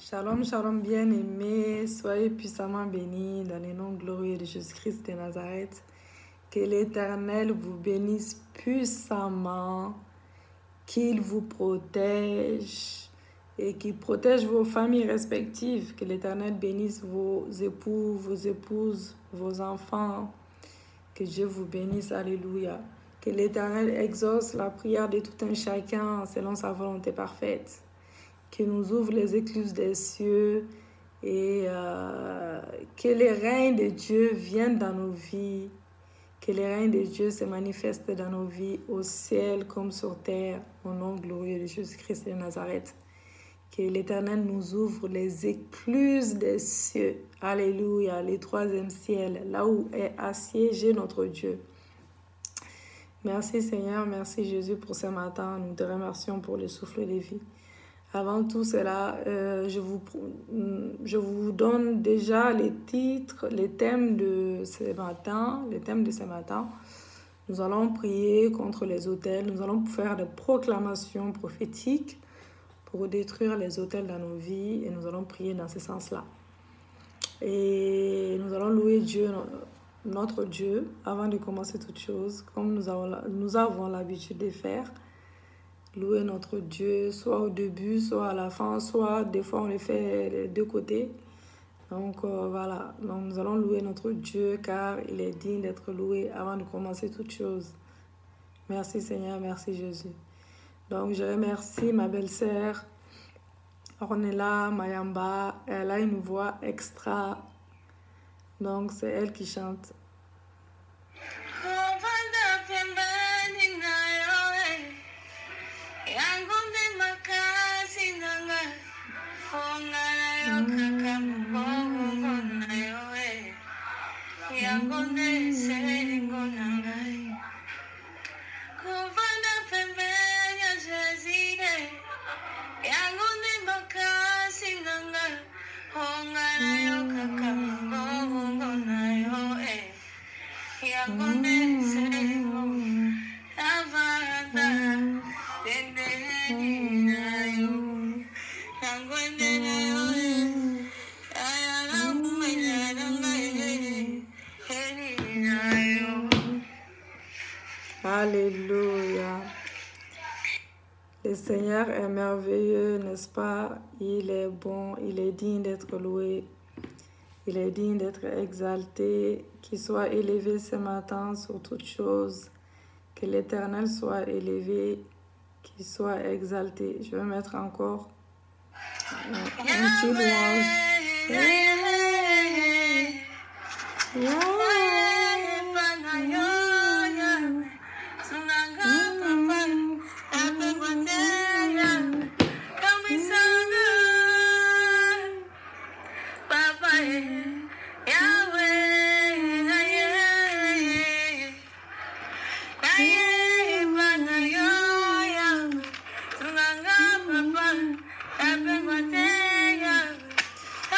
Shalom, shalom bien-aimés, soyez puissamment bénis dans le nom glorieux de Jésus-Christ de Nazareth. Que l'Éternel vous bénisse puissamment, qu'il vous protège et qu'il protège vos familles respectives. Que l'Éternel bénisse vos époux, vos épouses, vos enfants. Que Dieu vous bénisse, alléluia. Que l'Éternel exauce la prière de tout un chacun selon sa volonté parfaite. Qu'il nous ouvre les écluses des cieux et que les règnes de Dieu viennent dans nos vies, que les règnes de Dieu se manifestent dans nos vies au ciel comme sur terre, au nom glorieux de Jésus-Christ de Nazareth. Que l'Éternel nous ouvre les écluses des cieux, alléluia, les troisième ciel, là où est assiégé notre Dieu. Merci Seigneur, merci Jésus pour ce matin, nous te remercions pour le souffle de vie. Avant tout cela, je vous donne déjà les titres, les thèmes de ce matin. Nous allons prier contre les autels. Nous allons faire des proclamations prophétiques pour détruire les autels dans nos vies. Et nous allons prier dans ce sens-là. Et nous allons louer Dieu, notre Dieu, avant de commencer toute chose, comme nous avons l'habitude de faire. Louer notre Dieu, soit au début, soit à la fin, soit des fois on le fait des deux côtés. Donc voilà, donc, nous allons louer notre Dieu car il est digne d'être loué avant de commencer toute chose. Merci Seigneur, merci Jésus. Donc je remercie ma belle-sœur Ornella Mayamba, elle a une voix extra, donc c'est elle qui chante. Alléluia. Le Seigneur est merveilleux, n'est-ce pas? Il est bon, il est digne d'être loué, il est digne d'être exalté, qu'il soit élevé ce matin sur toutes choses, que l'Éternel soit élevé, qu'il soit exalté. Je vais mettre encore un petit louange.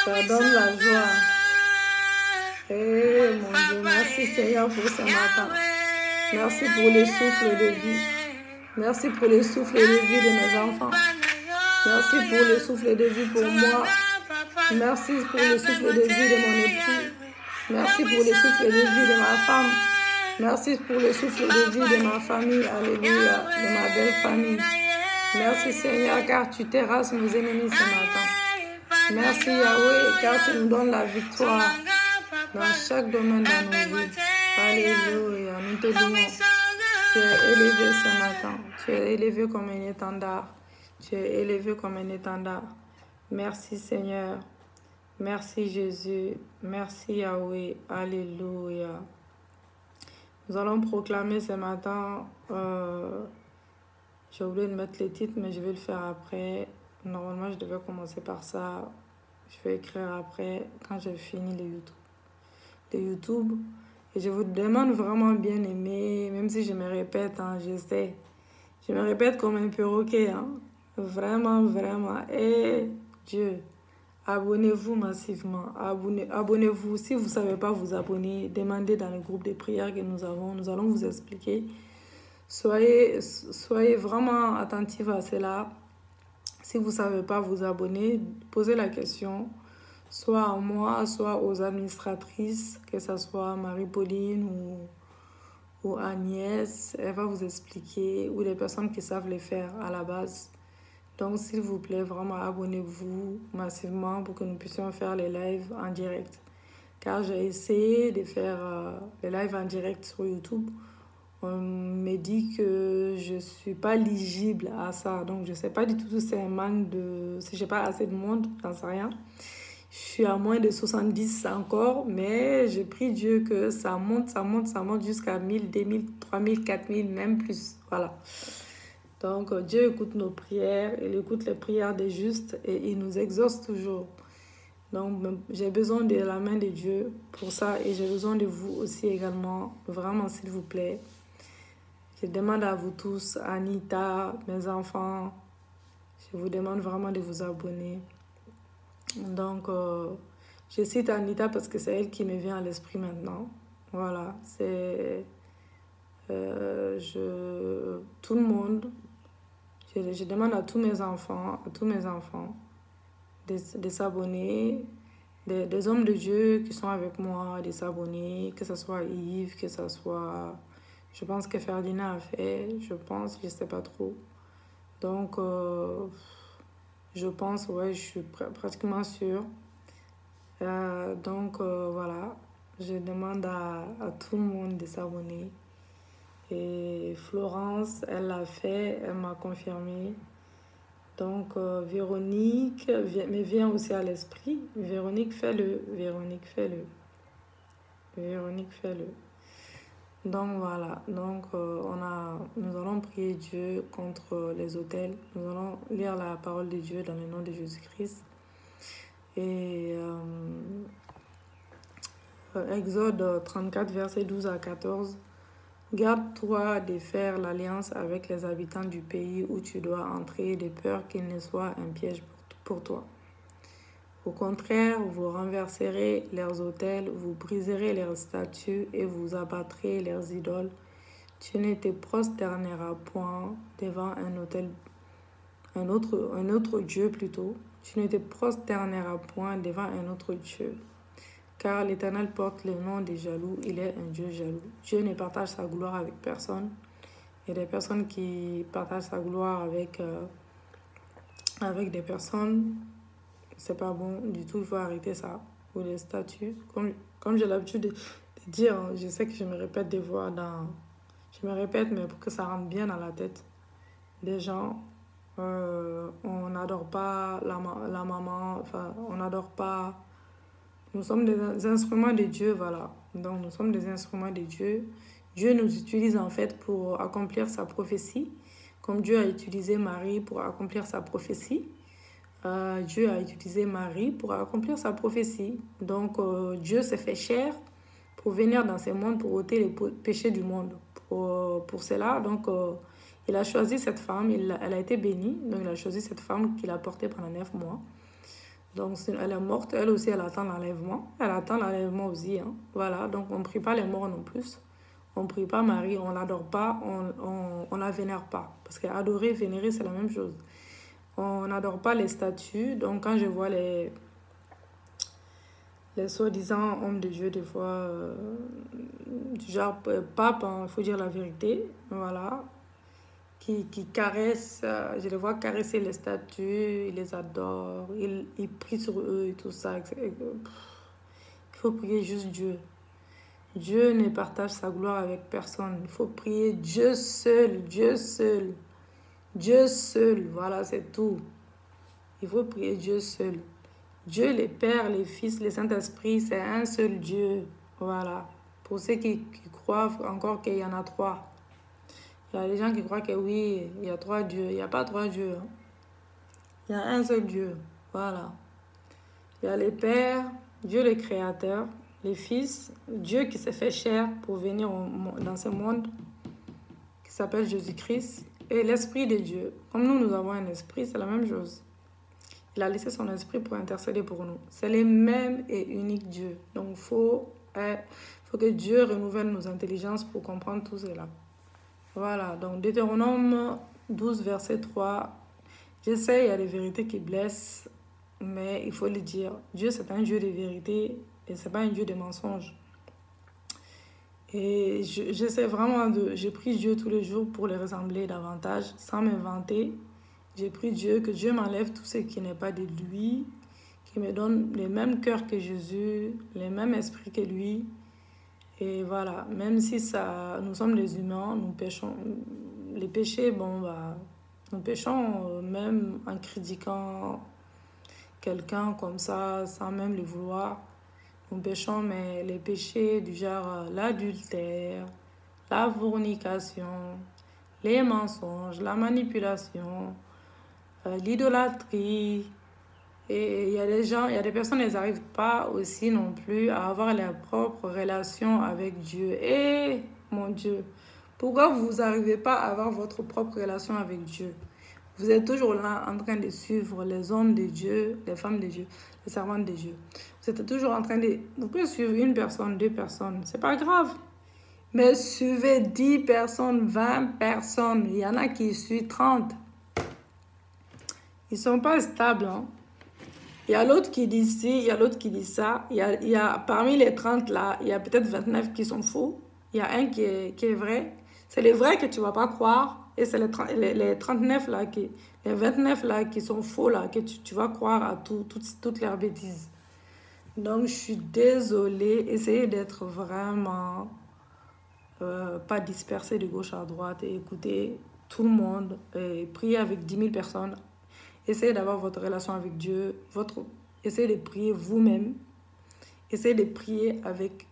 Ça donne la joie. Eh mon Dieu, merci Seigneur pour ce matin. Merci pour le souffle de vie. Merci pour le souffle de vie de mes enfants. Merci pour le souffle de vie pour moi. Merci pour le souffle de vie de mon époux. Merci pour le souffle de vie de ma femme. Merci pour le souffle de vie de ma famille. Alléluia, de ma belle famille. Merci Seigneur, car tu terrasses nos ennemis ce matin. Merci Yahweh, car tu nous donnes la victoire dans chaque domaine de nos vies. Alléluia, nous te louons. Tu es élevé ce matin. Tu es élevé comme un étendard. Tu es élevé comme un étendard. Merci Seigneur. Merci Jésus. Merci Yahweh. Alléluia. Nous allons proclamer ce matin. J'ai oublié de mettre les titres, mais je vais le faire après. Normalement, je devais commencer par ça. Je vais écrire après, quand j'ai fini les YouTube. Et je vous demande vraiment bien aimé, même si je me répète, hein, je sais. Je me répète comme un perroquet. Hein. Vraiment, vraiment. Et Dieu, abonnez-vous massivement. Abonnez-vous. Si vous ne savez pas vous abonner, demandez dans le groupe de prières que nous avons. Nous allons vous expliquer. Soyez vraiment attentifs à cela. Si vous ne savez pas vous abonner, posez la question, soit à moi, soit aux administratrices, que ce soit Marie-Pauline ou Agnès, elle va vous expliquer, ou les personnes qui savent les faire à la base. Donc, s'il vous plaît, vraiment, abonnez-vous massivement pour que nous puissions faire les lives en direct. Car j'ai essayé de faire les lives en direct sur YouTube. On me dit que je ne suis pas éligible à ça. Donc, je ne sais pas du tout si c'est un manque de... Si je n'ai pas assez de monde, j'en sais rien. Je suis à moins de 70 encore, mais je prie Dieu que ça monte jusqu'à 1000, 2000, 3000, 4000, même plus. Voilà. Donc, Dieu écoute nos prières, il écoute les prières des justes et il nous exauce toujours. Donc, j'ai besoin de la main de Dieu pour ça et j'ai besoin de vous aussi également. Vraiment, s'il vous plaît. Je demande à vous tous, Anita, mes enfants, je vous demande vraiment de vous abonner. Donc, je cite Anita parce que c'est elle qui me vient à l'esprit maintenant. Voilà, c'est... tout le monde, je demande à tous mes enfants, de s'abonner, des hommes de Dieu qui sont avec moi, de s'abonner, que ce soit Yves, que ce soit... Je pense que Ferdinand a fait, je sais pas trop. Donc, je pense, ouais, je suis pratiquement sûre. Donc, voilà, je demande à tout le monde de s'abonner. Et Florence, elle l'a fait, elle m'a confirmé. Donc, Véronique me vient aussi à l'esprit. Véronique, fais-le. Véronique, fais-le. Véronique, fais-le. Donc, voilà. Donc, nous allons prier Dieu contre les autels. Nous allons lire la parole de Dieu dans le nom de Jésus-Christ. Et Exode 34, versets 12 à 14. Garde-toi de faire l'alliance avec les habitants du pays où tu dois entrer, de peur qu'il ne soit un piège pour toi. Au contraire, vous renverserez leurs autels, vous briserez leurs statues et vous abattrez leurs idoles. Tu ne te prosterneras point devant un autre Dieu plutôt. Tu ne te prosterneras point devant un autre Dieu. Car l'Éternel porte le nom des jaloux, il est un Dieu jaloux. Dieu ne partage sa gloire avec personne. Il y a des personnes qui partagent sa gloire avec des personnes. C'est pas bon du tout, il faut arrêter ça. Ou les statues. Comme j'ai l'habitude de dire, je sais que je me répète des voix Je me répète, mais pour que ça rentre bien dans la tête des gens. On n'adore pas la maman, enfin, on n'adore pas... Nous sommes des instruments de Dieu, voilà. Donc, nous sommes des instruments de Dieu. Dieu nous utilise en fait pour accomplir sa prophétie. Comme Dieu a utilisé Marie pour accomplir sa prophétie. Dieu a utilisé Marie pour accomplir sa prophétie. Donc, Dieu s'est fait chair pour venir dans ce monde, pour ôter les péchés du monde. Pour cela, donc, il a choisi cette femme, elle a été bénie. Donc, il a choisi cette femme qu'il a portée pendant 9 mois. Donc, elle est morte, elle aussi, elle attend l'enlèvement. Elle attend l'enlèvement aussi. Hein. Voilà, donc on ne prie pas les morts non plus. On ne prie pas Marie, on ne l'adore pas, on ne la vénère pas. Parce qu'adorer, vénérer, c'est la même chose. On n'adore pas les statues. Donc, quand je vois les soi-disant hommes de Dieu, des fois, du genre pape, il faut dire la vérité. Voilà. Qui caressent, je les vois caresser les statues, ils les adorent, ils prient sur eux et tout ça. Il faut prier juste Dieu. Dieu ne partage sa gloire avec personne. Il faut prier Dieu seul, Dieu seul. Dieu seul, voilà, c'est tout. Il faut prier Dieu seul. Dieu, les Pères, les Fils, les Saint-Esprit, c'est un seul Dieu. Voilà. Pour ceux qui croient encore qu'il y en a 3. Il y a des gens qui croient que oui, il y a 3 dieux. Il n'y a pas 3 dieux. Hein. Il y a un seul Dieu. Voilà. Il y a les pères, Dieu le Créateur, les fils, Dieu qui s'est fait chair pour venir dans ce monde, qui s'appelle Jésus-Christ, et l'Esprit de Dieu. Comme nous avons un esprit, c'est la même chose. Il a laissé son esprit pour intercéder pour nous. C'est le même et unique Dieu. Donc, il faut que Dieu renouvelle nos intelligences pour comprendre tout cela. Voilà, donc Deutéronome 12, verset 3. Je sais, il y a des vérités qui blessent, mais il faut le dire. Dieu, c'est un Dieu de vérité et c'est pas un Dieu de mensonges. Et j'essaie vraiment de... Je prie Dieu tous les jours pour les ressembler davantage, sans m'inventer. J'ai pris Dieu, que Dieu m'enlève tout ce qui n'est pas de lui, qui me donne le même cœur que Jésus, le même esprit que lui. Et voilà, même si ça, nous sommes des humains, nous péchons. Les péchés, bon, bah, nous péchons même en critiquant quelqu'un comme ça, sans même le vouloir. Nous péchons, mais les péchés du genre l'adultère, la fornication, les mensonges, la manipulation, l'idolâtrie. Et il y a des gens, il y a des personnes, elles n'arrivent pas aussi non plus à avoir leur propre relation avec Dieu. Et mon Dieu, pourquoi vous n'arrivez pas à avoir votre propre relation avec Dieu? Vous êtes toujours là en train de suivre les hommes de Dieu, les femmes de Dieu, les servantes de Dieu. Vous êtes toujours en train de... Vous pouvez suivre une personne, deux personnes, c'est pas grave. Mais suivez 10 personnes, 20 personnes. Il y en a qui suivent 30. Ils ne sont pas stables. Hein? Il y a l'autre qui dit ci, il y a l'autre qui dit ça. Il y a, parmi les 30 là, il y a peut-être 29 qui sont faux. Il y a un qui est vrai. C'est les vrais que tu ne vas pas croire. Et c'est les 39 là, les 29 là qui sont faux là, que tu vas croire à toutes leurs bêtises. Donc, je suis désolée. Essayez d'être vraiment pas dispersé de gauche à droite et écouter tout le monde. Et prier avec 10 000 personnes. Essayez d'avoir votre relation avec Dieu. Essayez de prier vous-même. Essayez de prier avec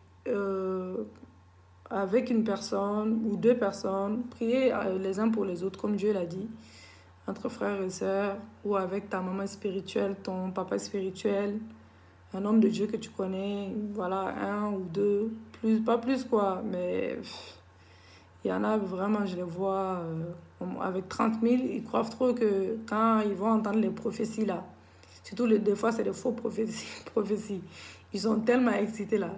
une personne ou deux personnes. Priez les uns pour les autres, comme Dieu l'a dit, entre frères et sœurs, ou avec ta maman spirituelle, ton papa spirituel, un homme de Dieu que tu connais, voilà, un ou deux, pas plus quoi, mais il y en a vraiment, je les vois avec 30 000, ils croient trop que quand ils vont entendre les prophéties là, surtout des fois c'est des faux prophéties, ils sont tellement excités là,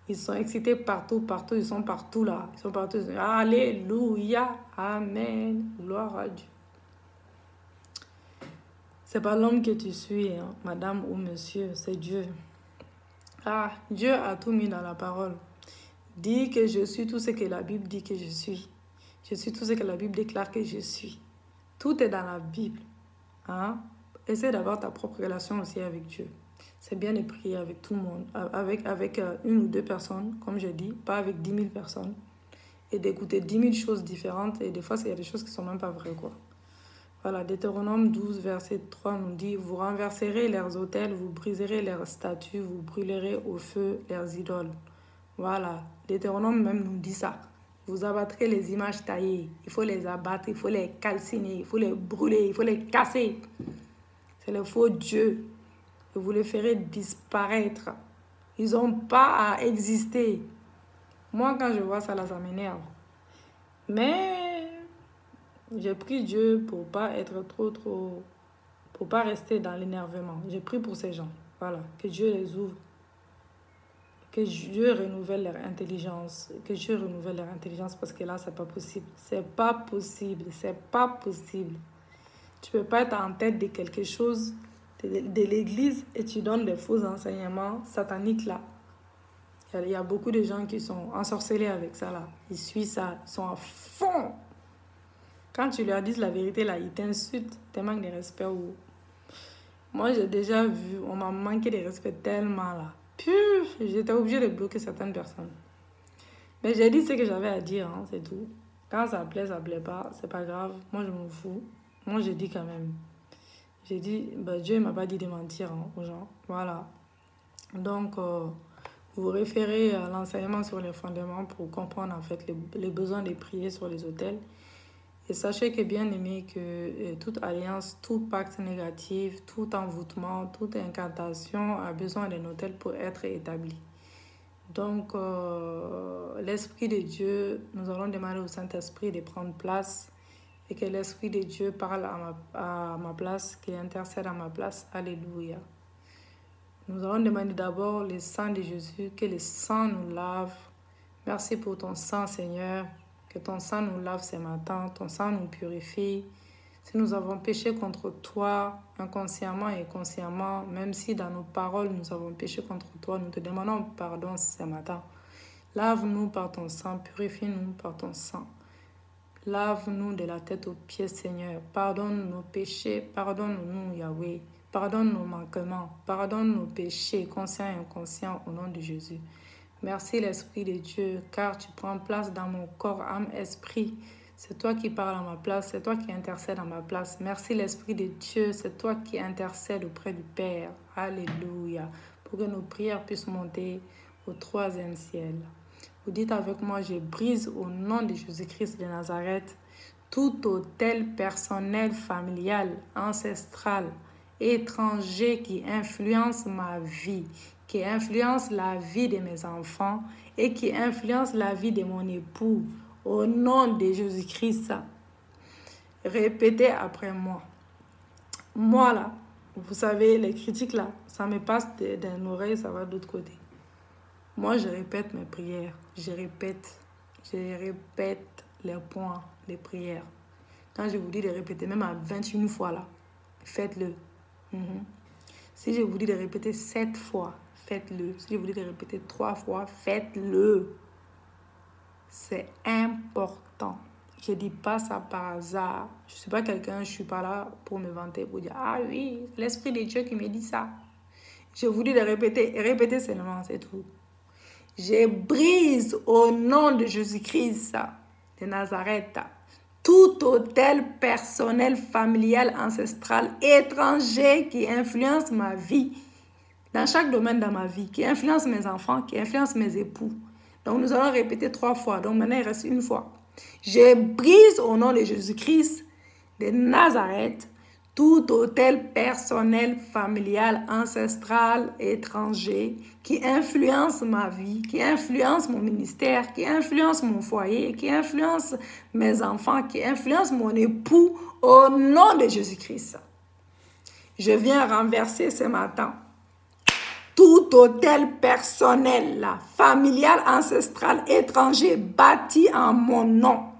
ils sont excités partout, ils sont partout là. Ils sont partout. Alléluia, amen, gloire à Dieu. C'est pas l'homme que tu suis, hein, madame ou monsieur, c'est Dieu. Dieu a tout mis dans la parole. Dis que je suis tout ce que la Bible dit que je suis. Je suis tout ce que la Bible déclare que je suis. Tout est dans la Bible. Hein? Essaie d'avoir ta propre relation aussi avec Dieu. C'est bien de prier avec tout le monde, avec une ou deux personnes, comme je dis, pas avec 10 000 personnes, et d'écouter 10 000 choses différentes, et des fois, il y a des choses qui ne sont même pas vraies, quoi. Voilà, Deutéronome 12, verset 3 nous dit « Vous renverserez leurs autels, vous briserez leurs statues, vous brûlerez au feu leurs idoles. » Voilà, Deutéronome même nous dit ça. Vous abattrez les images taillées, il faut les abattre, il faut les calciner, il faut les brûler, il faut les casser. C'est le faux Dieu. Et vous les ferez disparaître. Ils n'ont pas à exister. Moi, quand je vois ça, là, ça m'énerve. Mais j'ai prié Dieu pour pas être pour pas rester dans l'énervement. J'ai prié pour ces gens. Voilà, que Dieu les ouvre. Que Dieu renouvelle leur intelligence. Que Dieu renouvelle leur intelligence parce que là, c'est pas possible. C'est pas possible. C'est pas possible. Tu peux pas être en tête de quelque chose de l'église et tu donnes des faux enseignements sataniques là. Il y a beaucoup de gens qui sont ensorcelés avec ça là. Ils suivent ça, ils sont à fond. Quand tu leur dis la vérité là, ils t'insultent, ils te manquent de respect. Moi j'ai déjà vu, on m'a manqué de respect tellement là. Puis j'étais obligée de bloquer certaines personnes. Mais j'ai dit ce que j'avais à dire, hein, c'est tout. Quand ça plaît pas, c'est pas grave. Moi je m'en fous. Moi je dis quand même. J'ai dit, Dieu ne m'a pas dit de mentir hein, aux gens. Voilà. Donc, vous référez à l'enseignement sur les fondements pour comprendre en fait les besoins de prier sur les autels. Et sachez que bien aimé que toute alliance, tout pacte négatif, tout envoûtement, toute incantation a besoin d'un autel pour être établi. Donc, l'Esprit de Dieu, nous allons demander au Saint-Esprit de prendre place et que l'Esprit de Dieu parle à ma place, qu'il intercède à ma place. Alléluia. Nous allons demander d'abord le sang de Jésus, que le sang nous lave. Merci pour ton sang, Seigneur. Que ton sang nous lave ce matin, ton sang nous purifie. Si nous avons péché contre toi, inconsciemment et consciemment, même si dans nos paroles nous avons péché contre toi, nous te demandons pardon ce matin. Lave-nous par ton sang, purifie-nous par ton sang. Lave-nous de la tête aux pieds, Seigneur. Pardonne nos péchés, pardonne-nous, Yahweh. Pardonne nos manquements, pardonne nos péchés, conscients et inconscients, au nom de Jésus. Merci l'Esprit de Dieu, car tu prends place dans mon corps, âme, esprit. C'est toi qui parles à ma place, c'est toi qui intercèdes à ma place. Merci l'Esprit de Dieu, c'est toi qui intercèdes auprès du Père. Alléluia. Pour que nos prières puissent monter au 3e ciel. Vous dites avec moi, je brise au nom de Jésus-Christ de Nazareth tout autel personnel, familial, ancestral, étranger qui influence ma vie, qui influence la vie de mes enfants et qui influence la vie de mon époux. Au nom de Jésus-Christ, répétez après moi. Moi là, vous savez, les critiques là, ça me passe d'une oreille, ça va de l'autre côté. Moi, je répète mes prières. Je répète les points des prières. Quand je vous dis de répéter, même à 21 fois là, faites-le. Si je vous dis de répéter 7 fois, faites-le. Si je vous dis de répéter 3 fois, faites-le. C'est important. Je ne dis pas ça par hasard. Je ne suis pas quelqu'un, je ne suis pas là pour me vanter, pour dire, ah oui, l'Esprit de Dieu qui me dit ça. Je vous dis de répéter, et répétez seulement, c'est tout. Je brise au nom de Jésus-Christ de Nazareth tout autel personnel, familial, ancestral, étranger qui influence ma vie, dans chaque domaine de ma vie, qui influence mes enfants, qui influence mes époux. Donc nous allons répéter 3 fois, donc maintenant il reste 1 fois. Je brise au nom de Jésus-Christ de Nazareth tout autel personnel, familial, ancestral, étranger, qui influence ma vie, qui influence mon ministère, qui influence mon foyer, qui influence mes enfants, qui influence mon époux, au nom de Jésus-Christ. Je viens renverser ce matin tout autel personnel, familial, ancestral, étranger, bâti en mon nom,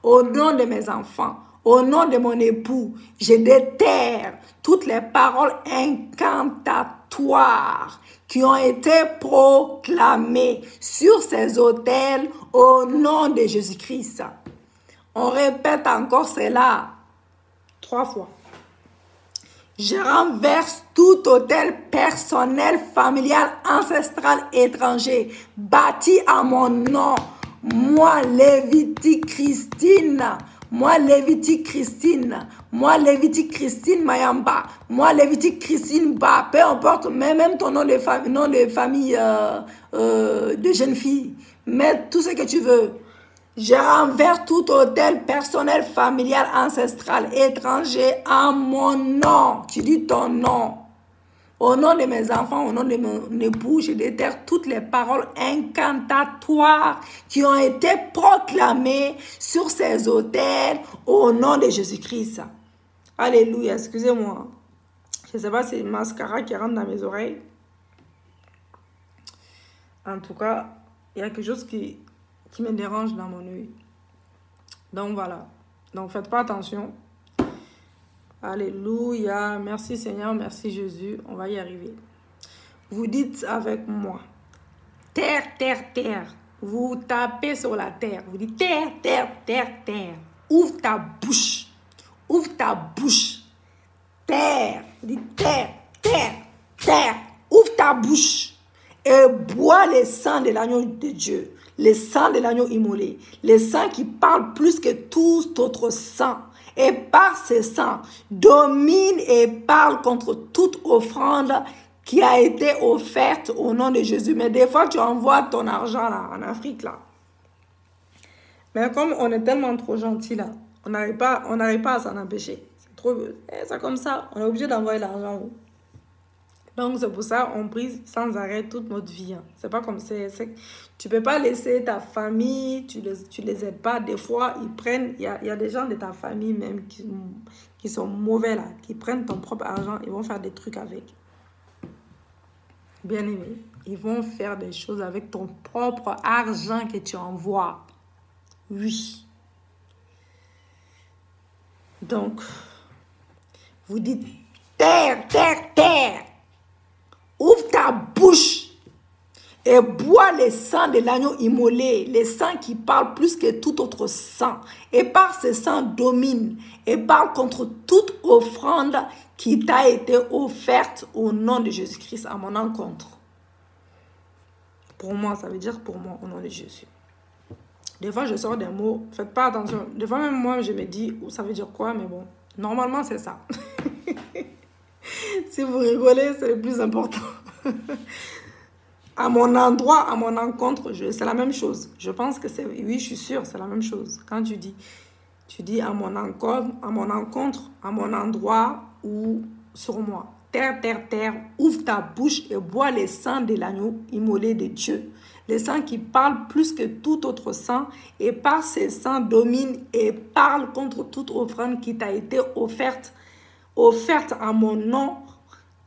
au nom de mes enfants, au nom de mon époux. Je déterre toutes les paroles incantatoires qui ont été proclamées sur ces autels au nom de Jésus-Christ. On répète encore cela 3 fois. Je renverse tout autel personnel, familial, ancestral, étranger, bâti à mon nom. Moi, Lévitique Christine, moi, Lévitique Christine, moi, Lévitique Christine Mayamba, moi, Lévitique Christine Ba, peu importe, même ton nom de famille de jeune fille, mets tout ce que tu veux. Je renverse tout autel personnel, familial, ancestral, étranger en mon nom. Tu dis ton nom. Au nom de mes enfants, au nom de mon époux, je déterre toutes les paroles incantatoires qui ont été proclamées sur ces autels au nom de Jésus-Christ. Alléluia, excusez-moi. Je ne sais pas si c'est le mascara qui rentre dans mes oreilles. En tout cas, il y a quelque chose qui me dérange dans mon œil. Donc voilà. Donc faites pas attention. Alléluia. Merci Seigneur, merci Jésus. On va y arriver. Vous dites avec moi. Terre, terre, terre. Vous tapez sur la terre. Vous dites terre, terre, terre, terre. Ouvre ta bouche. Ouvre ta bouche. Terre. Vous dites terre, terre, terre. Ouvre ta bouche. Et bois le sang de l'agneau de Dieu. Le sang de l'agneau immolé. Le sang qui parle plus que tout autre sang. Et par ce sang, domine et parle contre toute offrande qui a été offerte au nom de Jésus. Mais des fois, tu envoies ton argent là, en Afrique là. Mais comme on est tellement trop gentil là, on n'arrive pas à s'en empêcher. C'est trop... C'est comme ça, on est obligé d'envoyer l'argent. Donc c'est pour ça qu'on brise sans arrêt toute notre vie. Hein. C'est pas comme ça. Tu peux pas laisser ta famille, tu les aides pas. Des fois, ils prennent, il y a des gens de ta famille même qui sont mauvais là, qui prennent ton propre argent, ils vont faire des trucs avec. Bien aimé, ils vont faire des choses avec ton propre argent que tu envoies. Oui. Donc, vous dites, terre, terre, terre, ouvre ta bouche et bois le sang de l'agneau immolé, le sang qui parle plus que tout autre sang. Et par ce sang domine et parle contre toute offrande qui t'a été offerte au nom de Jésus-Christ à mon encontre. Pour moi, ça veut dire pour moi, au nom de Jésus. Des fois, je sors des mots, faites pas attention. Des fois, même moi, je me dis, ça veut dire quoi, mais bon, normalement, c'est ça. Si vous rigolez, c'est le plus important. À mon endroit, à mon encontre, c'est la même chose. Je pense que c'est... Oui, je suis sûre, c'est la même chose. Quand tu dis à mon encontre, à mon endroit ou sur moi. Terre, terre, terre, ouvre ta bouche et bois le sang de l'agneau immolé de Dieu. Le sang qui parle plus que tout autre sang et par ce sang domine et parle contre toute offrande qui t'a été offerte à mon nom,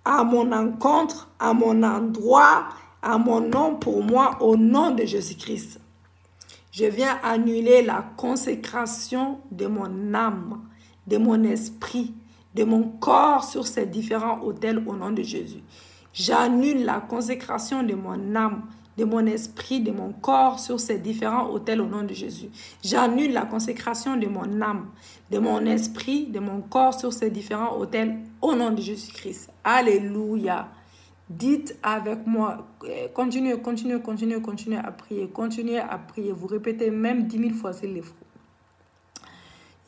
à mon encontre, à mon endroit, à mon nom pour moi, au nom de Jésus-Christ. Je viens annuler la consécration de mon âme, de mon esprit, de mon corps sur ces différents autels au nom de Jésus. J'annule la consécration de mon âme, de mon esprit, de mon corps sur ces différents autels au nom de Jésus. J'annule la consécration de mon âme, de mon esprit, de mon corps sur ces différents autels au nom de Jésus-Christ. Alléluia. Dites avec moi, continuez à prier, continuez à prier. Vous répétez même 10 000 fois s'il le faut.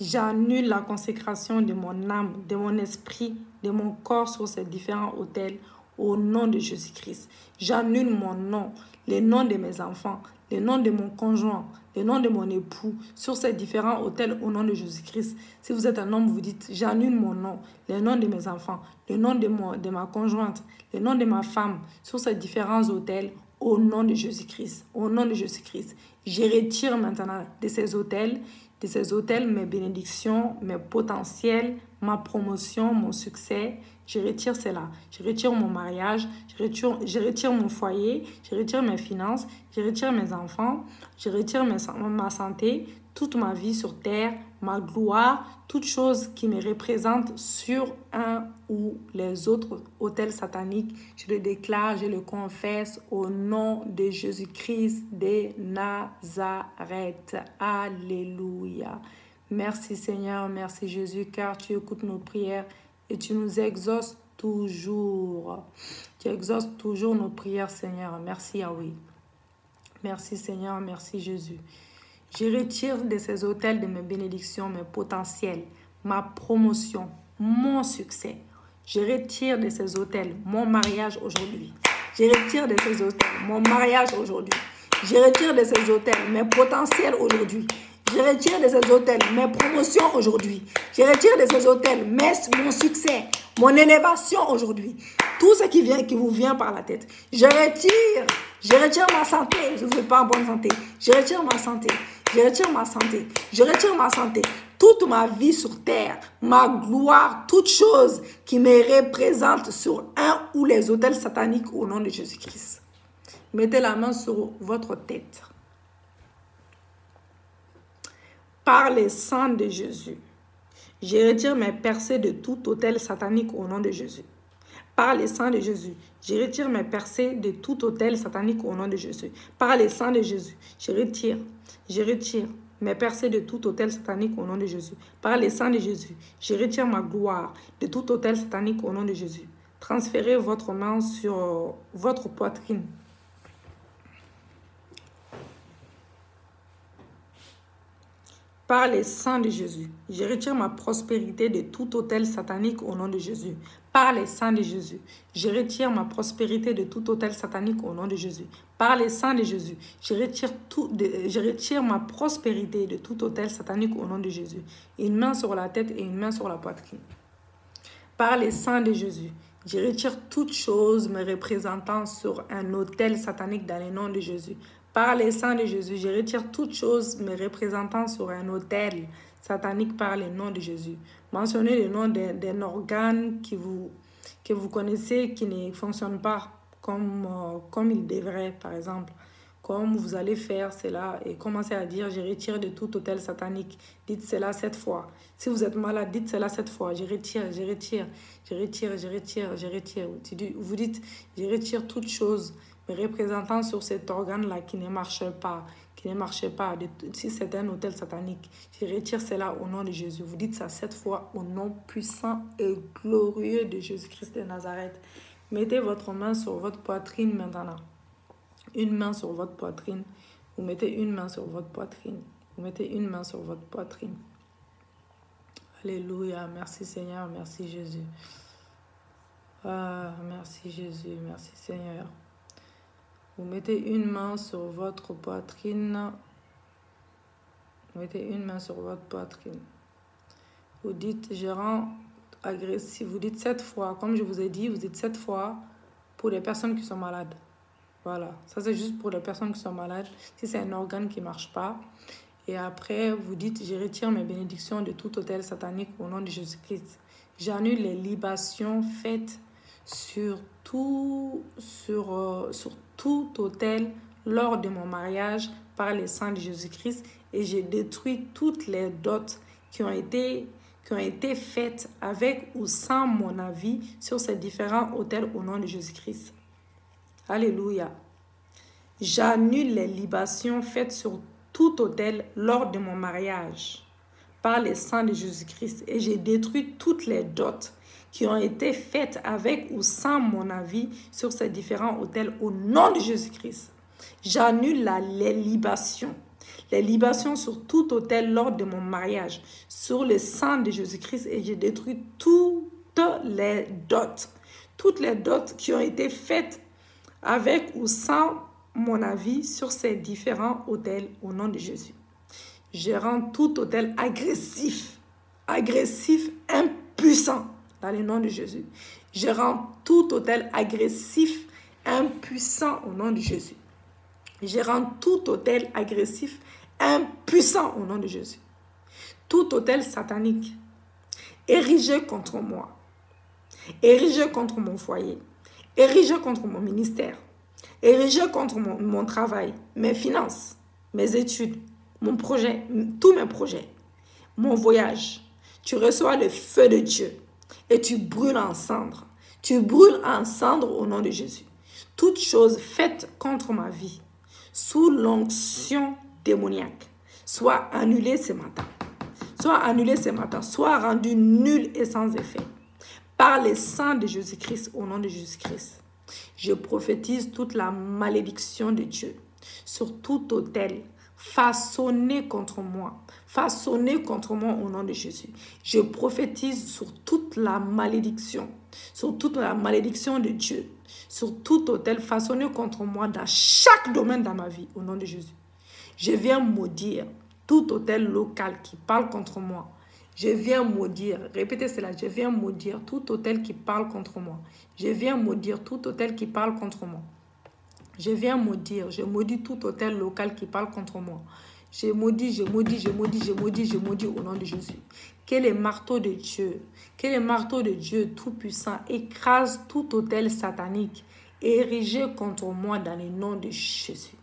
J'annule la consécration de mon âme, de mon esprit, de mon corps sur ces différents autels au nom de Jésus-Christ. J'annule mon nom, les noms de mes enfants, les noms de mon conjoint, les noms de mon époux sur ces différents autels au nom de Jésus-Christ. Si vous êtes un homme, vous dites, j'annule mon nom, les noms de mes enfants, le nom de ma conjointe, le nom de ma femme sur ces différents autels au nom de Jésus-Christ. Au nom de Jésus-Christ. Je retire maintenant de ces autels mes bénédictions, mes potentiels, ma promotion, mon succès. Je retire cela. Je retire mon mariage, je retire mon foyer, je retire mes finances, je retire mes enfants, je retire ma santé, toute ma vie sur terre, ma gloire, toute chose qui me représente sur un ou les autres autels sataniques. Je le déclare, je le confesse au nom de Jésus-Christ de Nazareth. Alléluia. Merci Seigneur, merci Jésus, car tu écoutes nos prières et tu nous exauces toujours. Tu exauces toujours nos prières, Seigneur. Merci Yahweh. Merci Seigneur, merci Jésus. Je retire de ces autels de mes bénédictions, mes potentiels, ma promotion, mon succès. Je retire de ces autels mon mariage aujourd'hui. Je retire de ces autels mon mariage aujourd'hui. Je retire de ces autels mes potentiels aujourd'hui. Je retire de ces autels mes promotions aujourd'hui. Je retire de ces autels mon succès, mon élévation aujourd'hui. Tout ce qui vous vient par la tête. Je retire ma santé. Je ne suis pas en bonne santé. Je retire ma santé. Je retire ma santé. Je retire ma santé. Toute ma vie sur terre, ma gloire, toute chose qui me représente sur un ou les autels sataniques au nom de Jésus-Christ. Mettez la main sur votre tête. Par le sang de Jésus, je retire mes percées de tout autel satanique au nom de Jésus. Par le sang de Jésus, je retire mes percées de tout autel satanique au nom de Jésus. Par le sang de Jésus, je retire mes percées de tout autel satanique au nom de Jésus. Par le sang de Jésus, je retire ma gloire de tout autel satanique au nom de Jésus. Transférez votre main sur votre poitrine. Par le sang de Jésus, je retire ma prospérité de tout autel satanique au nom de Jésus. Par le sang de Jésus, je retire ma prospérité de tout autel satanique au nom de Jésus. Par le sang de Jésus, je retire ma prospérité de tout autel satanique au nom de Jésus. Une main sur la tête et une main sur la poitrine. Par le sang de Jésus, je retire toute chose me représentant sur un autel satanique dans le nom de Jésus. Par le sang de Jésus, je retire toute chose me représentant sur un autel satanique par le nom de Jésus. Mentionnez le nom d'un organe que vous connaissez qui ne fonctionne pas comme il devrait, par exemple. Comme vous allez faire cela et commencez à dire, je retire de tout autel satanique. Dites cela 7 fois. Si vous êtes malade, dites cela 7 fois. Je retire, je retire, je retire, je retire, je retire. Vous dites, je retire toute chose me représentant sur cet organe-là qui ne marche pas, qui ne marche pas. Si c'est un autel satanique, je retire cela au nom de Jésus. Vous dites ça 7 fois au nom puissant et glorieux de Jésus-Christ de Nazareth. Mettez votre main sur votre poitrine maintenant. Une main sur votre poitrine. Vous mettez une main sur votre poitrine. Vous mettez une main sur votre poitrine. Alléluia. Merci Seigneur. Merci Jésus. Ah, merci Jésus. Merci Seigneur. Vous mettez une main sur votre poitrine. Vous mettez une main sur votre poitrine. Vous dites, je rends agressif. Vous dites 7 fois. Comme je vous ai dit, vous dites 7 fois pour les personnes qui sont malades. Voilà, ça c'est juste pour les personnes qui sont malades, si c'est un organe qui ne marche pas. Et après, vous dites, je retire mes bénédictions de tout autel satanique au nom de Jésus-Christ. J'annule les libations faites sur tout autel lors de mon mariage par le sang de Jésus-Christ. Et j'ai détruit toutes les dots qui ont été faites avec ou sans mon avis sur ces différents autels au nom de Jésus-Christ. Alléluia. J'annule les libations faites sur tout autel lors de mon mariage par le sang de Jésus-Christ et j'ai détruit toutes les dots qui ont été faites avec ou sans mon avis sur ces différents autels au nom de Jésus-Christ. J'annule les libations sur tout autel lors de mon mariage sur le sang de Jésus-Christ et j'ai détruit toutes les dots qui ont été faites avec ou sans mon avis sur ces différents autels au nom de Jésus. Je rends tout autel agressif, impuissant dans le nom de Jésus. Je rends tout autel agressif, impuissant au nom de Jésus. Je rends tout autel agressif, impuissant au nom de Jésus. Tout autel satanique érigé contre moi, érigé contre mon foyer, érigé contre mon ministère, érigé contre mon travail, mes finances, mes études, mon projet, tous mes projets, mon voyage. Tu reçois le feu de Dieu et tu brûles en cendres. Tu brûles en cendres au nom de Jésus. Toute chose faite contre ma vie, sous l'onction démoniaque, soit annulée ce matin. Soit annulée ce matin, soit rendue nulle et sans effet. Par le sang de Jésus-Christ, au nom de Jésus-Christ, je prophétise toute la malédiction de Dieu sur tout autel façonné contre moi au nom de Jésus. Je prophétise sur toute la malédiction de Dieu, sur tout autel façonné contre moi dans chaque domaine de ma vie, au nom de Jésus. Je viens maudire tout autel local qui parle contre moi. Je viens maudire, répétez cela, je viens maudire tout autel qui parle contre moi. Je viens maudire tout autel qui parle contre moi. Je viens maudire, je maudis tout autel local qui parle contre moi. Je maudis au nom de Jésus. Que le marteau de Dieu tout-puissant écrase tout autel satanique érigé contre moi dans le nom de Jésus.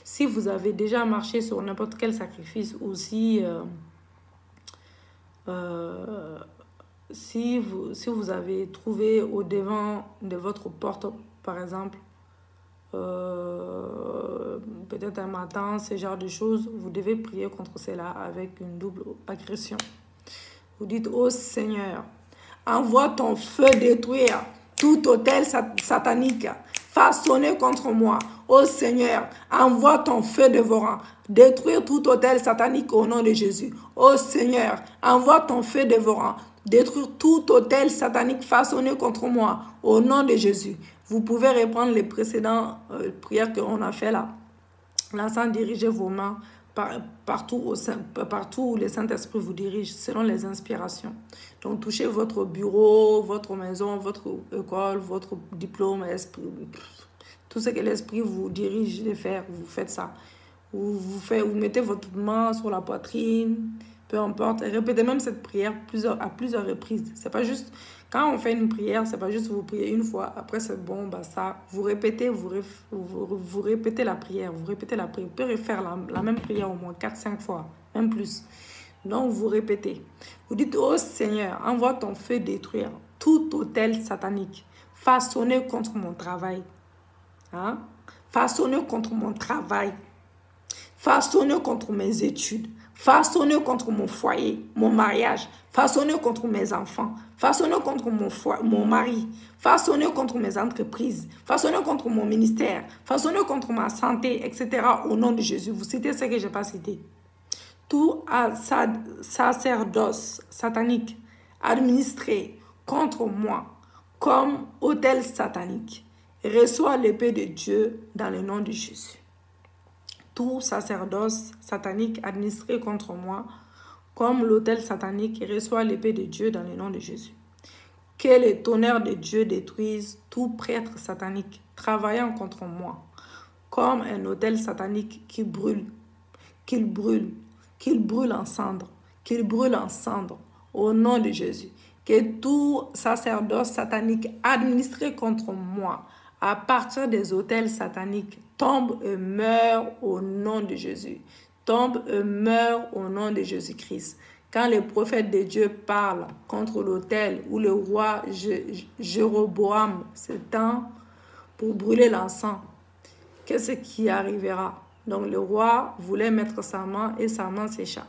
Si vous avez déjà marché sur n'importe quel sacrifice ou si vous avez trouvé au devant de votre porte, par exemple, peut-être un matin, ce genre de choses, vous devez prier contre cela avec une double agression. Vous dites, ô Seigneur, envoie ton feu détruire tout autel satanique façonné contre moi. Ô Seigneur, envoie ton feu dévorant, détruire tout autel satanique au nom de Jésus. Ô Seigneur, envoie ton feu dévorant, détruire tout autel satanique façonné contre moi au nom de Jésus. Vous pouvez reprendre les précédentes prières qu'on a fait là. L'ensemble, dirigez vos mains partout où le Saint-Esprit vous dirige, selon les inspirations. Donc, touchez votre bureau, votre maison, votre école, votre diplôme, esprit, tout ce que l'Esprit vous dirige de faire, vous faites ça. Vous mettez votre main sur la poitrine, peu importe. Répétez même cette prière à plusieurs reprises. C'est pas juste, quand on fait une prière, c'est pas juste vous priez une fois, après c'est bon, bah ça, vous répétez, vous répétez la prière, vous répétez la prière. Vous pouvez refaire la même prière au moins 4-5 fois, même plus. Donc vous répétez. Vous dites, oh Seigneur, envoie ton feu détruire tout autel satanique façonné contre mon travail. Hein? Façonné contre mon travail. Façonné contre mes études. Façonné contre mon foyer, mon mariage. Façonné contre mes enfants. Façonné contre mon mari. Façonné contre mes entreprises. Façonné contre mon ministère. Façonné contre ma santé, etc. Au nom de Jésus. Vous citez ce que je n'ai pas cité. Tout sacerdoce satanique administré contre moi comme autel satanique reçoit l'épée de Dieu dans le nom de Jésus. Tout sacerdoce satanique administré contre moi comme l'autel satanique reçoit l'épée de Dieu dans le nom de Jésus. Que le tonnerre de Dieu détruise tout prêtre satanique travaillant contre moi comme un autel satanique qui brûle, qu'il brûle en cendres, au nom de Jésus. Que tout sacerdoce satanique administré contre moi à partir des autels sataniques tombe et meurt au nom de Jésus. Tombe et meurt au nom de Jésus-Christ. Quand les prophètes de Dieu parlent contre l'autel où le roi Jéroboam s'étend pour brûler l'encens, qu'est-ce qui arrivera? Donc le roi voulait mettre sa main et sa main s'échappe.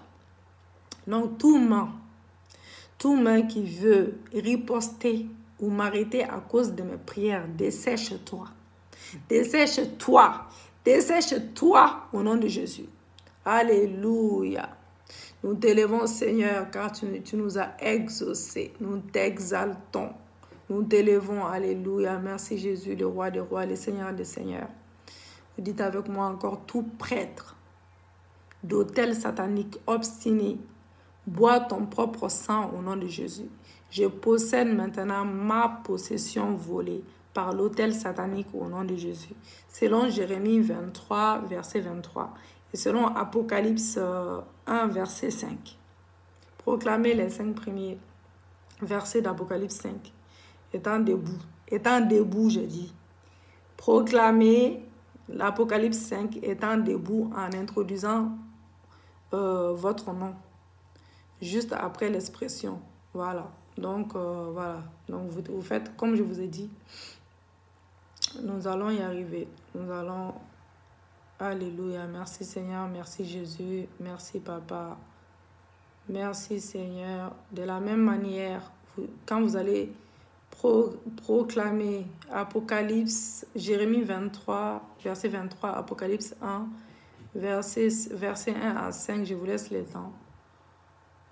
Donc tout main qui veut riposter ou m'arrêter à cause de mes prières, dessèche-toi. Dessèche-toi. Dessèche-toi au nom de Jésus. Alléluia. Nous t'élevons, Seigneur, car tu nous as exaucés. Nous t'exaltons. Nous t'élevons. Alléluia. Merci Jésus, le roi des rois, le Seigneur des seigneurs. Vous dites avec moi encore, tout prêtre d'autel satanique obstiné, bois ton propre sang au nom de Jésus. Je possède maintenant ma possession volée par l'autel satanique au nom de Jésus. Selon Jérémie 23, verset 23. Et selon Apocalypse 1, verset 5. Proclamez les 5 premiers versets d'Apocalypse 5. Étant debout, je dis. Proclamez l'Apocalypse 5 étant debout en introduisant votre nom. Juste après l'expression. Voilà. Donc, voilà. Donc, vous faites comme je vous ai dit. Nous allons y arriver. Nous allons... Alléluia. Merci Seigneur. Merci Jésus. Merci Papa. Merci Seigneur. De la même manière, quand vous allez proclamer Apocalypse, Jérémie 23, verset 23, Apocalypse 1, verset 1 à 5, je vous laisse le temps.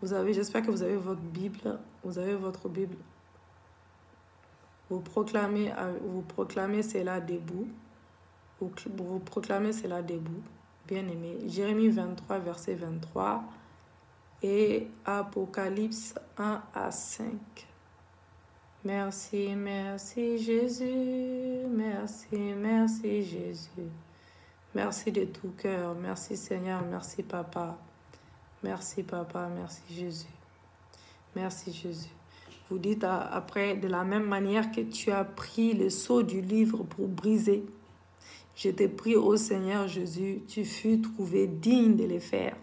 J'espère que vous avez votre Bible. Vous avez votre Bible. Vous proclamez cela debout. Vous proclamez cela debout. Bien aimé. Jérémie 23, verset 23. Et Apocalypse 1 à 5. Merci, merci Jésus. Merci, merci Jésus. Merci de tout cœur. Merci Seigneur. Merci Papa. Merci Papa, merci Jésus. Merci Jésus. Vous dites après, de la même manière que tu as pris le sceau du livre pour briser, je t'ai pris ô Seigneur Jésus, tu fus trouvé digne de les faire.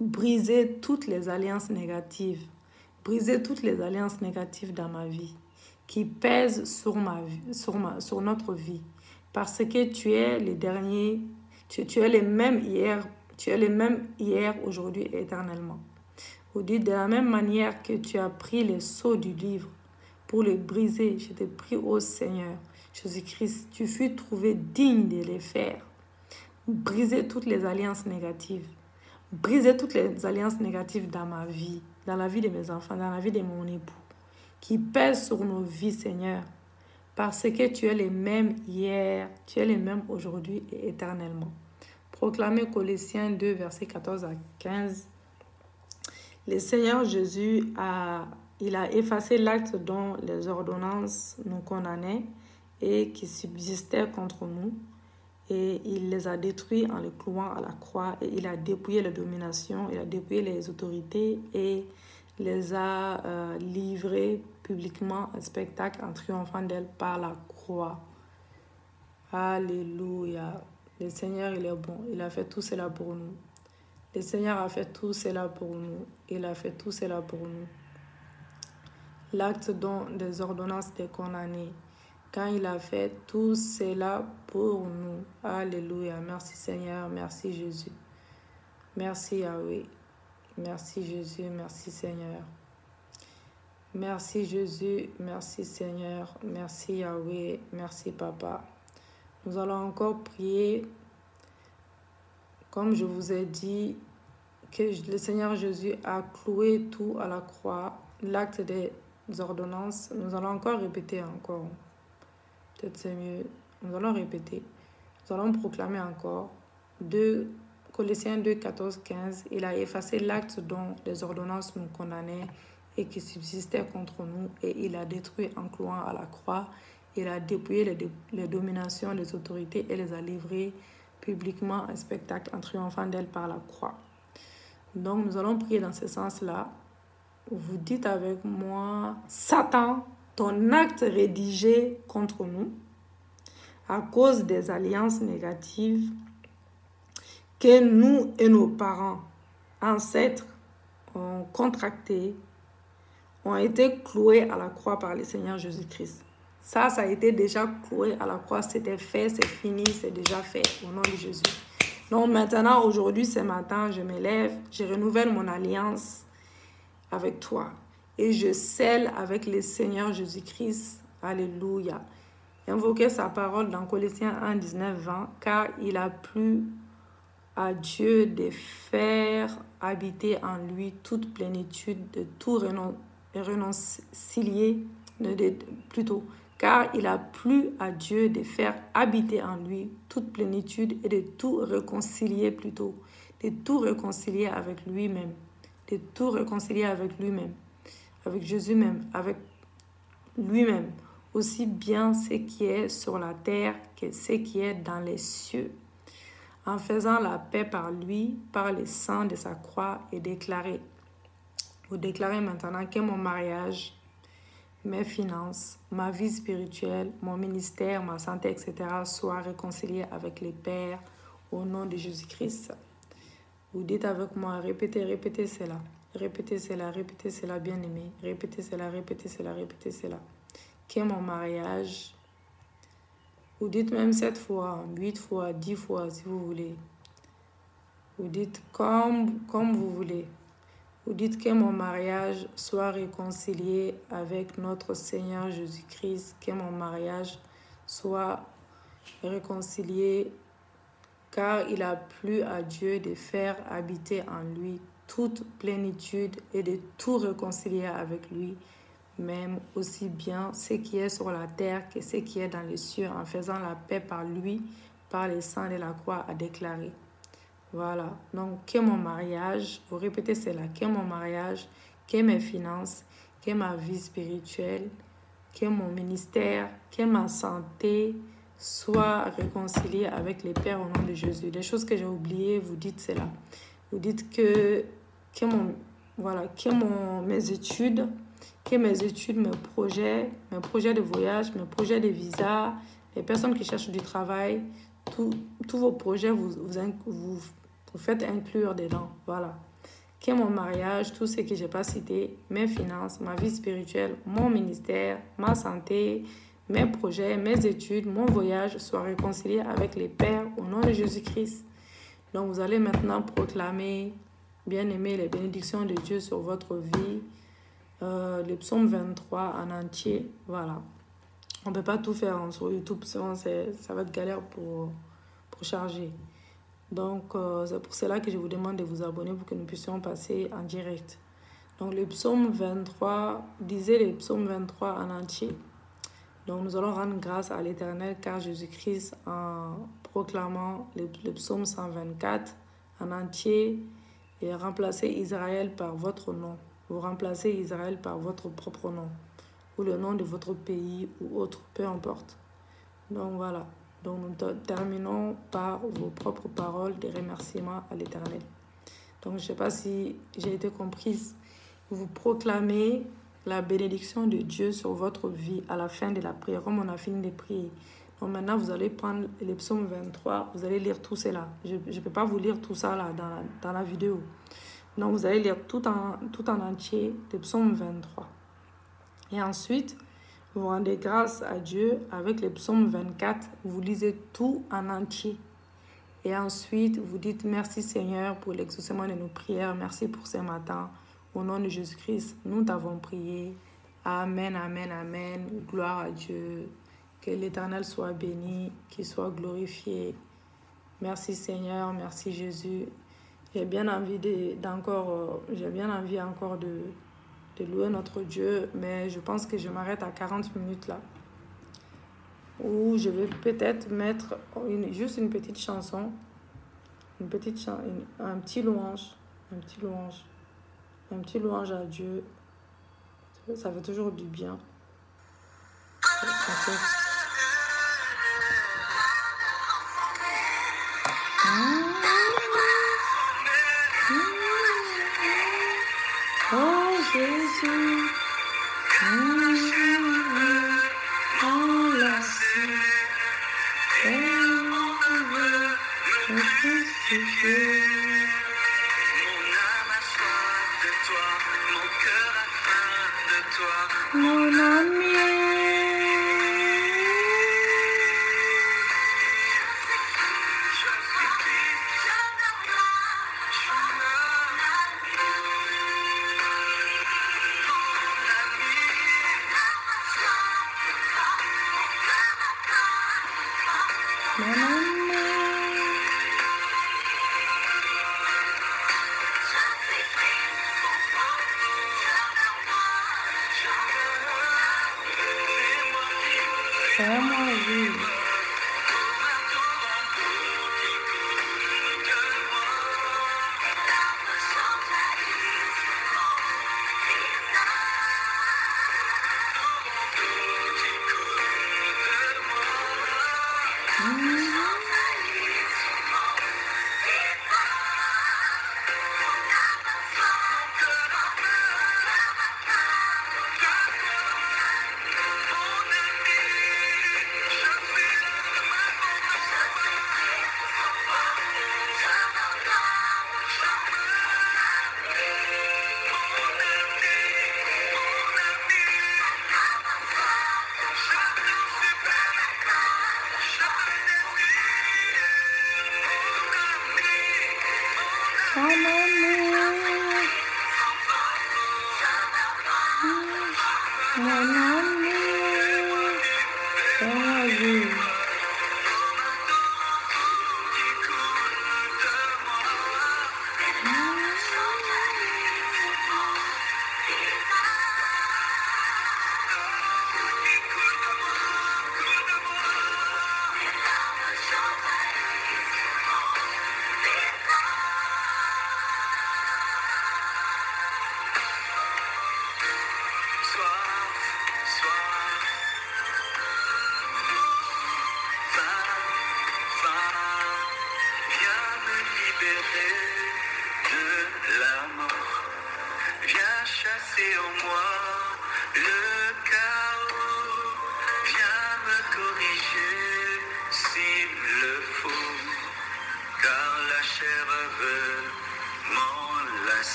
Briser toutes les alliances négatives. Briser toutes les alliances négatives dans ma vie qui pèsent sur notre vie. Parce que tu es le dernier, tu es le même hier. Tu es le même hier, aujourd'hui et éternellement. Vous dites de la même manière que tu as pris le sceau du livre pour le briser. Je t'ai pris ô Seigneur Jésus-Christ. Tu fus trouvé digne de les faire. Briser toutes les alliances négatives. Briser toutes les alliances négatives dans ma vie, dans la vie de mes enfants, dans la vie de mon époux, qui pèsent sur nos vies, Seigneur. Parce que tu es le même hier, tu es le même aujourd'hui et éternellement. Proclamez Colossiens 2, versets 14 à 15. Le Seigneur Jésus il a effacé l'acte dont les ordonnances nous condamnaient et qui subsistait contre nous. Et il les a détruits en les clouant à la croix. Et il a dépouillé les dominations, il a dépouillé les autorités et les a livrés publiquement un spectacle en triomphant d'elle par la croix. Alléluia. Le Seigneur, il est bon. Il a fait tout cela pour nous. Le Seigneur a fait tout cela pour nous. Il a fait tout cela pour nous. L'acte des ordonnances des condamnés. Quand il a fait tout cela pour nous. Alléluia. Merci Seigneur. Merci Jésus. Merci Yahweh. Merci Jésus. Merci Seigneur. Merci Jésus. Merci Seigneur. Merci Yahweh. Merci Papa. Nous allons encore prier. Comme je vous ai dit, que le Seigneur Jésus a cloué tout à la croix. L'acte des ordonnances. Nous allons encore répéter encore. Peut-être c'est mieux. Nous allons répéter. Nous allons proclamer encore. Colossiens 2, 14, 15. Il a effacé l'acte dont les ordonnances nous condamnaient et qui subsistait contre nous. Et il a détruit en clouant à la croix. Il a dépouillé les dominations, les autorités et les a livrées publiquement un spectacle en triomphant d'elle par la croix. Donc nous allons prier dans ce sens-là. Vous dites avec moi, Satan, ton acte rédigé contre nous, à cause des alliances négatives que nous et nos parents, ancêtres, ont contractées, ont été cloués à la croix par le Seigneur Jésus-Christ. Ça a été déjà cloué à la croix, c'était fait, c'est fini, c'est déjà fait, au nom de Jésus. Donc maintenant, aujourd'hui, ce matin, je me lève, je renouvelle mon alliance avec toi. Et je scelle avec le Seigneur Jésus-Christ. Alléluia. Invoquez sa parole dans Colossiens 1, 19, 20. Car il a plu à Dieu de faire habiter en lui toute plénitude de tout car il a plu à Dieu de faire habiter en lui toute plénitude et de tout réconcilier de tout réconcilier avec lui-même, de tout réconcilier avec lui-même, avec Jésus même, avec lui-même, aussi bien ce qui est sur la terre que ce qui est dans les cieux, en faisant la paix par lui, par le sang de sa croix et déclarer. Vous déclarez maintenant que mon mariage, mes finances, ma vie spirituelle, mon ministère, ma santé, etc. soient réconciliés avec les Pères au nom de Jésus-Christ. Vous dites avec moi, répétez cela. Répétez cela, bien-aimé. Répétez cela. Que mon mariage, vous dites même 7 fois, 8 fois, 10 fois si vous voulez. Vous dites comme vous voulez. Vous dites que mon mariage soit réconcilié avec notre Seigneur Jésus-Christ, que mon mariage soit réconcilié car il a plu à Dieu de faire habiter en lui toute plénitude et de tout réconcilier avec lui, même aussi bien ce qui est sur la terre que ce qui est dans les cieux, en faisant la paix par lui, par le sang de la croix, a déclaré. Voilà, donc que mon mariage, vous répétez cela, que mon mariage, que mes finances, que ma vie spirituelle, que mon ministère, que ma santé soit réconciliée avec les Pères au nom de Jésus. Les choses que j'ai oubliées, vous dites cela. Vous dites que mes études, mes projets de voyage, mes projets de visa, les personnes qui cherchent du travail, tous vos projets, vous faites inclure dedans. Voilà. Que mon mariage, tout ce que je n'ai pas cité, mes finances, ma vie spirituelle, mon ministère, ma santé, mes projets, mes études, mon voyage soient réconciliés avec les Pères au nom de Jésus-Christ. Donc vous allez maintenant proclamer, bien aimé, les bénédictions de Dieu sur votre vie. Le psaume 23 en entier. Voilà. On ne peut pas tout faire sur YouTube, sinon ça va être galère pour charger. Donc, c'est pour cela que je vous demande de vous abonner pour que nous puissions passer en direct. Donc, le psaume 23, lisez le psaume 23 en entier. Donc, nous allons rendre grâce à l'Éternel car Jésus-Christ, en proclamant le psaume 124 en entier, et remplacez Israël par votre nom. Vous remplacez Israël par votre propre nom ou le nom de votre pays ou autre, peu importe. Donc, voilà. Donc nous terminons par vos propres paroles de remerciement à l'Éternel. Donc je ne sais pas si j'ai été comprise. Vous proclamez la bénédiction de Dieu sur votre vie à la fin de la prière, comme on a fini de prier. Donc maintenant, vous allez prendre les psaumes 23, vous allez lire tout cela. Je ne peux pas vous lire tout ça là dans la vidéo. Donc vous allez lire tout en entier les psaumes 23. Et ensuite, vous rendez grâce à Dieu avec les psaumes 24. Vous lisez tout en entier. Et ensuite, vous dites merci Seigneur pour l'exaucement de nos prières. Merci pour ce matin. Au nom de Jésus-Christ, nous t'avons prié. Amen, amen, amen. Gloire à Dieu. Que l'Éternel soit béni, qu'il soit glorifié. Merci Seigneur, merci Jésus. J'ai bien envie encore de louer notre Dieu, mais je pense que je m'arrête à 40 minutes là. Ou je vais peut-être mettre juste une petite chanson, un petit louange à Dieu. Ça fait toujours du bien. Oh Jésus, mon ami. Fais-moi vivre.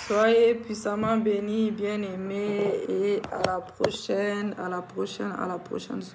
Soyez puissamment bénis, bien-aimés, et à la prochaine, soyez